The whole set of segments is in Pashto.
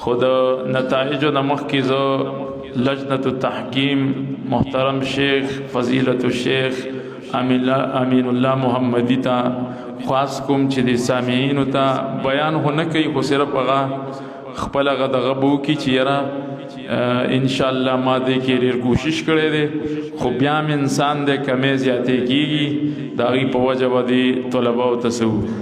خود نتائج نمخ کی زو لجنة التحکیم محترم شیخ فضیلت الشیخ امین الله محمدی تا خواست کوم چې د سامعینو ته بیان هونه کوي خو صرف هغه خپل هغه دغه بو کی چې یاره انشاءالله ما دې کې ډېر کوشش کړی دی خو بیا هم انسان دی کمې زیاتې کېږي د هغې په وجه به د طلباو ته څه وکړو.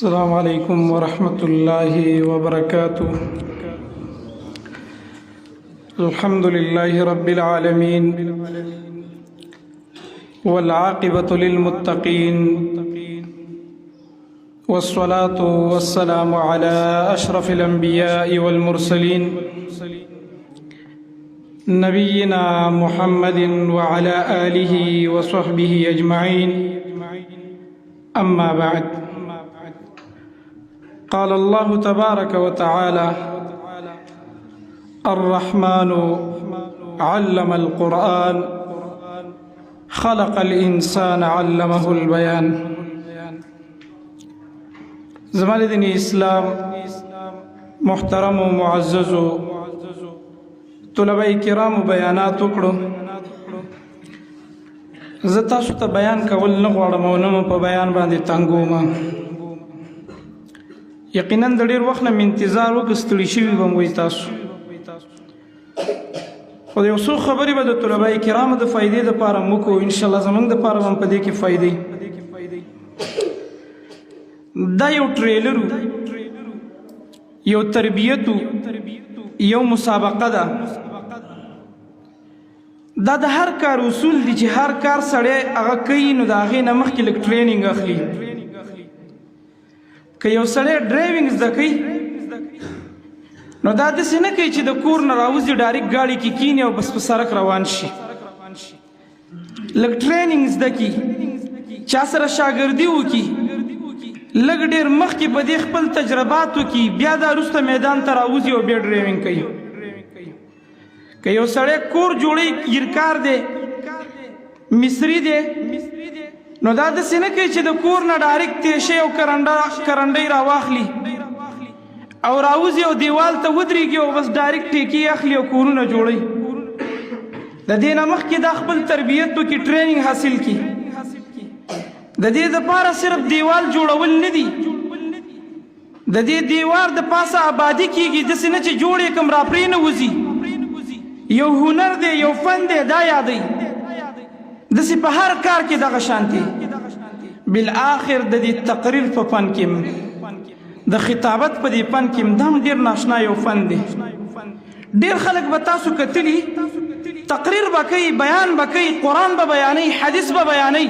السلام عليكم ورحمة الله وبركاته. الحمد لله رب العالمين والعاقبة للمتقين والصلاة والسلام على أشرف الأنبياء والمرسلين نبينا محمد وعلى آله وصحبه أجمعين. أما بعد، قال الله تبارك وتعالى: الرحمن علم القرآن خلق الإنسان علمه البيان. زمان دین اسلام محترم و معزز و طلباء کرام بیانات وکړو. زه تاسو ته بیان کول نه غواړم او نه په بیان باندې تنګوم. یقینا د ډېر وخت نه انتظار وکړ، ستړي شوي به وي تاسو، خو د یو څو خبرې به د طلباء کرامو د فایدې دپاره وکړو. انشاءالله زموږ دپاره به هم په دې کې فایدې. دا یو ټریلر یو تربیت یو مسابقه ده. دا د هر کار اصول دي چې هر کار سړی هغه کوي نو د هغې نه مخکې لږ ټریننګ اخلي. که یو سړی ډرایوینګ زده کوي نو دا داسې نه کوي چې د کور نه راوځي ډایرکټ ګاډي کې کیني او بس په سړک روان شي. لږ ټریننګ زده کړي، چا سره شاګردي وکړي، لږ ډېر مخکې په دې خپل تجربات وکړي، بیا دا وروسته میدان ته راوځي او بیا ډرایوینګ کوي. که یو سړی کور جوړوي، ګیرکار دی، مصري دی، نو دا داسې نه کوي چې د کور نه ډایرکټ تیشې او کرنډۍ راواخلي او راوځي او دیوال ته ودرېږي او بس ډایرکټ ټیکې اخلي او کورونه جوړوي. د دې نه مخکې دا خپل تربیت وکړي، ټریننګ حاصل کړي. د دې دپاره صرف دیوال جوړول نه دي، د دې دیوار د پاسه آبادي کېږي. داسې نه چې جوړ یې کړم را پرې نه وځي. یو هنر دی، یو فن دی، دا یادوي. داسې په هر کار کې دغه شانتي. بالآخر د دې تقریر په فن کې، د خطابت په دې فن کې دا هم ډېر ناشنا یو فن دی. ډېر خلک به تاسو کتلي تقریر به کوي، بیان به کوي، قرآن به بیانوي، حدیث به بیانوي،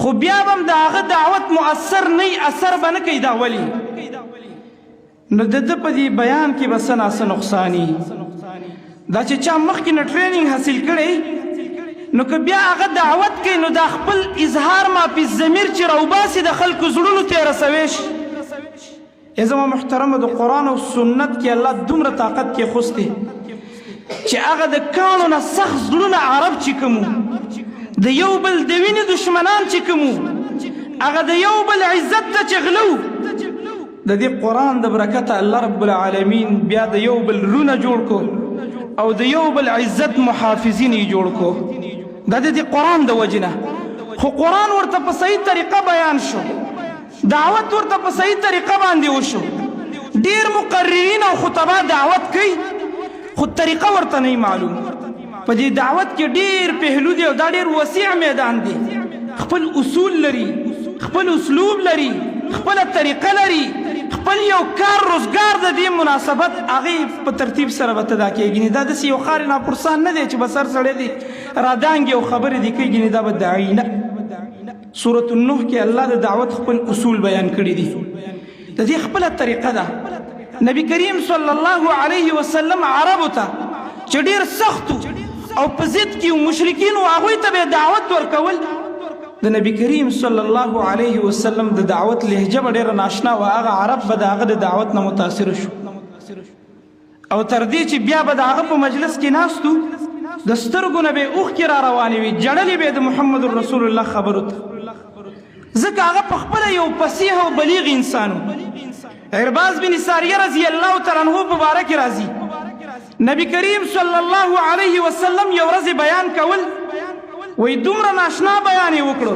خو بیا به هم د هغه دعوت مؤثر نه وي، اثر به نه کوي. دا ولې؟ نو د ده په دې بیان کې به څه ناڅه نقصاني. دا چې چا مخکې نه ټریننګ حاصل کړی نو که بیا هغه دعوت کوي نو دا خپل اظهار ما فی الضمیر چې راوباسي د خلکو زړونو ته یې رسوی شي. زما محترمه، د قرآن او سنت کې الله دومره طاقت کې خوستی چې هغه د کاڼو نه سخت زړونه عرب چې کومو، د یو بل د وینې دشمنان چې کومو، هغه د یو بل عزت ته چې غلو، د دې قرآن د برکته الله رب العالمین بیا د یو بل رونه جوړ کو او د یو بل عزت محافظین یې جوړ کو. دا د دې قرآن د وجې نه. خو قرآن ورته په صحیح طریقه بیان شو، دعوت ورته په صحیح طریقه باندې وشو. ډېر مقررین او خطبا دعوت کوي خو طریقه ورته نه معلوم. په دې دعوت کې ډېر پهلو دی او دا ډېر وسیع میدان دی. خپل اصول لري، خپل اسلوب لري، خپله طریقه لري، خپل یو کار روزګار د دې مناسبت هغې په ترتیب سره به تدا کېږي. دا داسې یو خارې ناپرسان نه دی چې به سر سړی دی رادانګې او خبرې دې کوي، دا به داعي نه. سورة النوح کې الله د دعوت خپل اصول بیان کړي دي. د دې خپله طریقه ده. نبی کریم صلی الله علیه وسلم عربو ته چې ډېر سختو او په ضد کې مشرکینو هغوی ته به دعوت ورکول، د نبی کریم صلی الله علیه وسلم د دعوت لهجه به ډېره ناشنا وه. هغه عرب به د هغه د دعوت نه متاثره شو او تر دې چې بیا به د هغه په مجلس کې ناستو د سترګو نه به اوښکې را روانې وي جړلې به د محمد رسول الله خبرو ته ځکه هغه پخپله یو فصیح او بلیغ انسان و عرباز بن ساریه رضی الله تعالی عنه په باره کې راځي نبی کریم صلی الله علیه وسلم یو ورځ بیان کول وی دومره ناشنا بیان یې وکړو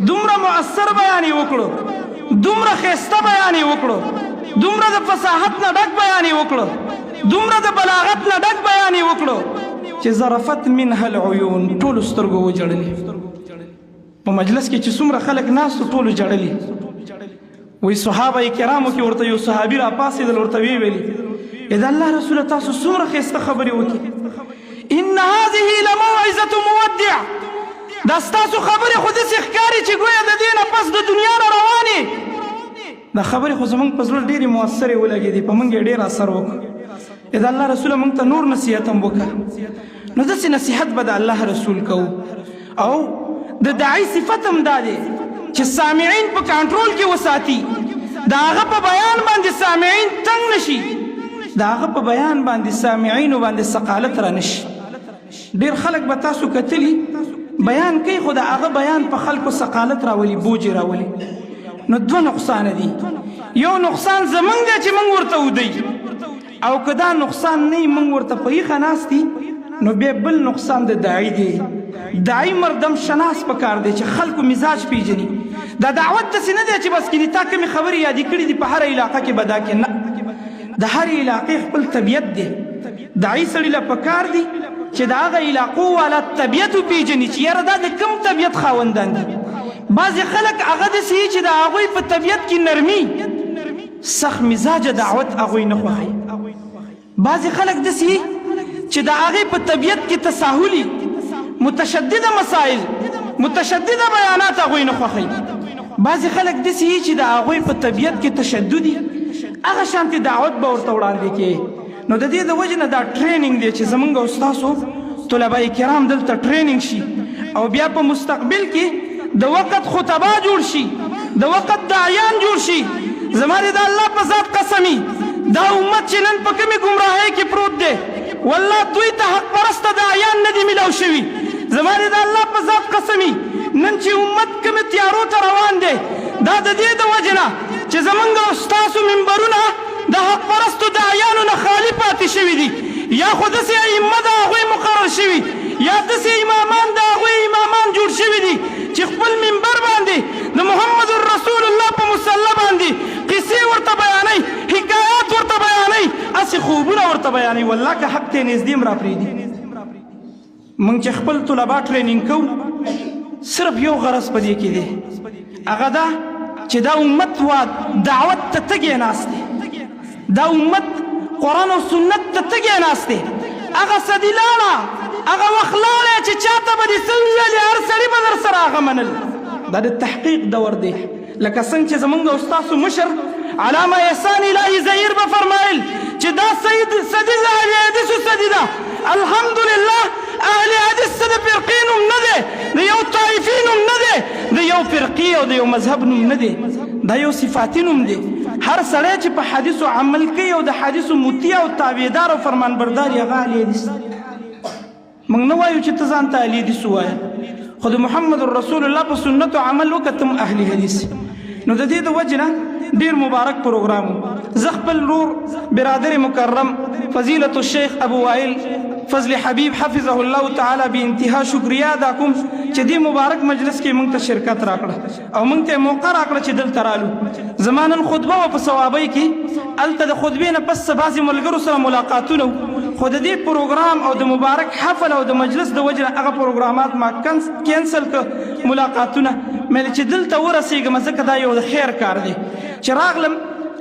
دومره مؤثر بیان یې وکړو دومره ښایسته بیان یې وکړو دومره د فصاحت نه ډک بیان یې وکړو دومره د بلاغت نه ډک بیان یې وکړو چې ظرفت منها العیون ټولو سترګو وجړلې په مجلس کې چې څومره خلک ناست ټولو جړلې وی صحابه کرامو کې ورته یو صحابي را پاسېدل ورته ویې ویلي د الله رسوله تاسو څومره ښایسته خبرې وکړي ان هذه لموعظة مودع دا ستاسو خبرې خو داسې ښکاري چې ګویا د دې نه پس د دنیا نه روانې دا خبرې خو زموږ په زړه ډېرې مؤثرې ولګېدې په موږ یې ډېر اثر وکړو د الله رسوله موږ ته نور نصیحت هم وکړه نو داسې نصیحت به د الله رسول کوو او د داعي صفت هم دا دی چې سامعین په کنټرول کې وساتي د هغه په بیان باندې سامعین تنګ نشي د هغه په بیان باندې سامعینو باندې ثقالت را نشي ډېر خلک به تاسو کتلي بیان کوي خو د هغه بیان په خلکو ثقالت راولي بوجې راولي نو دوه نقصانه دي یو نقصان زمونږ دی چې موږ ورته ودی او که دا نقصان نه وي موږ ورته په ایښه ناست دي نو بیا بل نقصان د داعي دی داعي مردم شناس پکار دی چې خلکو مزاج پیژني دا دعوت داسې نه دی چې بس کینې تا کمې خبرې یادې کړي دي په هره علاقه کې به دا کې نه د هرې علاقې خپل طبیعت دی داعي سړي له پکار دي چې د هغه علاقو والا طبیعت وپېژني چې یاره دا د کوم طبیعت خاوندان دي بعضې خلک هغه داسې وي چې د هغوی په طبیعت کې نرمي سخت مزاجه دعوت هغوی نه خوښوي بعضې خلک داسې وي چې د هغې په طبیعت کې تساهلي متشدده مسائل متشدده بیانات هغوی نه خوښوي بعضې خلک داسې وي چې د هغوی په طبیعت کې تشددي هغه شانتې دعوت به ورته وړاندې کړي نو د دې د وجې نه دا ټریننګ دی چې زمونږ او ستاسو طلبه کرام دلته ټریننګ شي او بیا په مستقبل کې د وقت خطبا جوړ شي د وقت داعیان جوړ شي زما د الله په ذات قسمي دا امت چې نن په کومې ګمراهۍ کې پروت دی والله دوی ته حق پرسته داعیان نه دي میلاو شوي زما د الله په ذات قسمي نن چې امت کومې تیارو ته روان دی دا د دې د وجې نه چې زمونږ او ستاسو منبرونه د حق پرستو داعیانو نه خالي پاتې شوي دي یا خو داسې ائمه د هغوی مقرر شوي یا داسې امامان د هغوی امامان جوړ شوي دي چې خپل منبر باندې د محمد رسول الله په مصله باندې قصې ورته بیانوي حکایات ورته بیانوي هسې خوبونه ورته بیانوي والله که حق ته نږدې هم راپرېږدي موږ چې خپل طلبا ټریننګ کوو صرف یو غرض په دې کې دی هغه دا چې دا امت وا دعوت ته تږی ناست دی دا امت قرآن او سنت ته تږی ناست دی هغه صدي لاړه هغه وخت لاړی چې چاته به دې څه ویلې هر سړي به در سره هغه منل دا د تحقیق دور دی لکه څنګه چې زمونږ او ستاسو مشر علامه احسان الهي زهیر به فرمایل چې دا صدي د اهل حدیثو صدي ده الحمدلله اهل حدیث څه د فرقې نوم نه دی د یو طایفي نوم نه دی د یو فرقي او د یو مذهب نوم نه دی دا یو صفاتي نوم دی هر سړی چې په حدیثو عمل کوي او د حدیثو مطیع او تابعدار او فرمانبردار هغه اهل حدیث موږ نه وایو چې ته ځان ته اهل حدیث ووایه خو د محمد رسول الله په سنتو عمل وکړه ته هم اهل حدیث نو د دې د وجې نه ډېر مبارک پروګرام زه خپل ورور برادر مکرم فضیلت الشیخ ابو وائل فضل حبیب حفظه الله تعالی بی انتها شکریہ ادا کوم چې دې مبارک مجلس کې موږ ته شرکت راکړه او موږ ته موقع راکړه چې دلته رالو زما نن خطبه وه په ثوابۍ کې هلته د خطبې نه پس بعضې ملګرو سره ملاقاتونه خو د دې پروګرام او د مبارک حفل او د مجلس د وجې نه هغه پروګرامات ما کینسل کړه ملاقاتونه مې چې دلته ورسېږم ځکه دا یو د خیر کار دی چې راغلم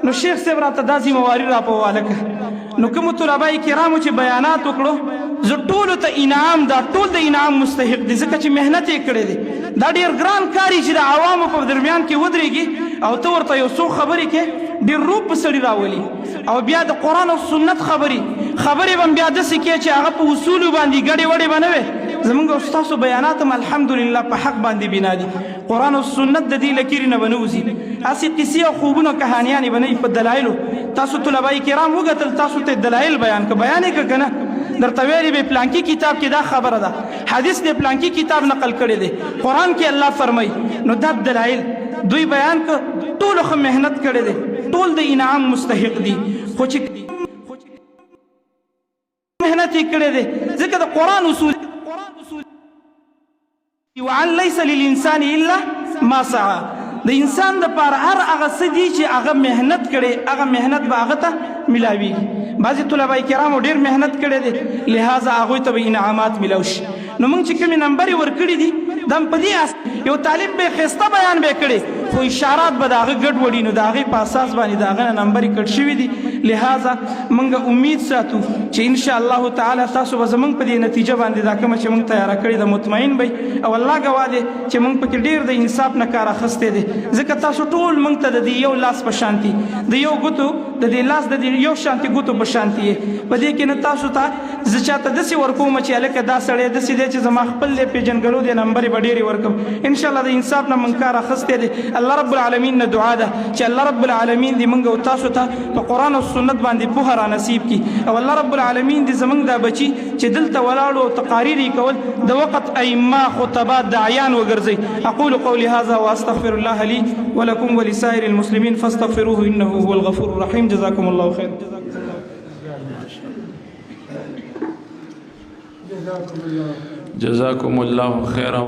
نو شیخ صاحب راته دا ذمواري را په حواله کړه نو کومو طلبه کرامو چې بیانات وکړو زه ټولو ته انعام دا ټول د انعام مستحق دي ځکه چې محنت یې کړی دی دا ډېر ګران کار چې د عوامو په درمیان کې ودرېږي او ته ورته یو څو خبرې کې ډېر روپ په سړي راولي او بیا د قرآن او سنت خبرې به هم بیا داسې کې چې هغه په اصولو باندې ګډې وډې به نه وې زمونږ او ستاسو بیانات هم الحمدلله په حق باندې بنا دي قرآن او سنت د دې له کیرې نه به نه وځي هسې قصې او خوبونه کهانیانې به نه وي په دلایلو تاسو طلبه کرام وګتل تاسو ته دلایل بیان که بیان یې که که نه درته ویلي به پلانکی کتاب کې دا خبره ده، حدیث دې پلانکی کتاب نقل کړی دی، قرآن کې الله فرمایي. نو دا دلایل دوی بیان کړ، ټولو ښه محنت کړی دی، ټول د انعام مستحق دي، خو چې محنت یې کړی دی ځکه د قرآن اصول وعن لیس للانسان الا ما سعى، د انسان د پاره هر هغه څه دي چې هغه محنت کړي هغه محنت به هغه ته ملاویږي. بعضې طلبه کرامو ډېر محنت کړی دی، لہذا هغوی ته به انعامات میلاو شي. نو موږ چې کومې نمبرې ورکړي دي دا هم په دې یو طالب به یې ښایسته بیان به یې کړی، خو اشارات به د هغه ګډوډي، نو د هغې په اساس باندې د هغه نه نمبرې کټ شوي دي. لہذا موږ امید ساتو چې انشاءالله تعالی تاسو به زموږ په دې نتیجه باندې دا کومه چې موږ تیاره کړې ده مطمئن بئ، او الله ګواه دی چې موږ پکې ډېر د انصاف نه کار اخیستی دی، ځکه تاسو ټول موږ ته د دې یو لاس په شانتي د یو ګوتو د دې لاس د دې یو شانتي ګوتو په شانتي یې. په دې کې نه تاسو ته زه چاته داسې ورکوم چې هلکه دا سړی داسې دی چې زما خپل دی پېژنګلو دی نمبرې به ډېرې ورکوم. انشاءالله د انصاف نه موږ کار اخیستی دی. الله رب العالمین نه دعا ده چې الله رب العالمین دې موږ او تاسو ته په قرآن او سنت باندې پوهه را نصیب کړي، او الله رب العالمین دې زموږ دا بچي چې دلته ولاړو او تقاریر یې کول د وقت ائمه خطبا داعیان وګرځئ. اقول قولي هذا واستغفر الله لي ولكم ولسائر المسلمين فاستغفروه انه هو الغفور الرحيم. جزاكم الله خير. جزاكم الله خيرا.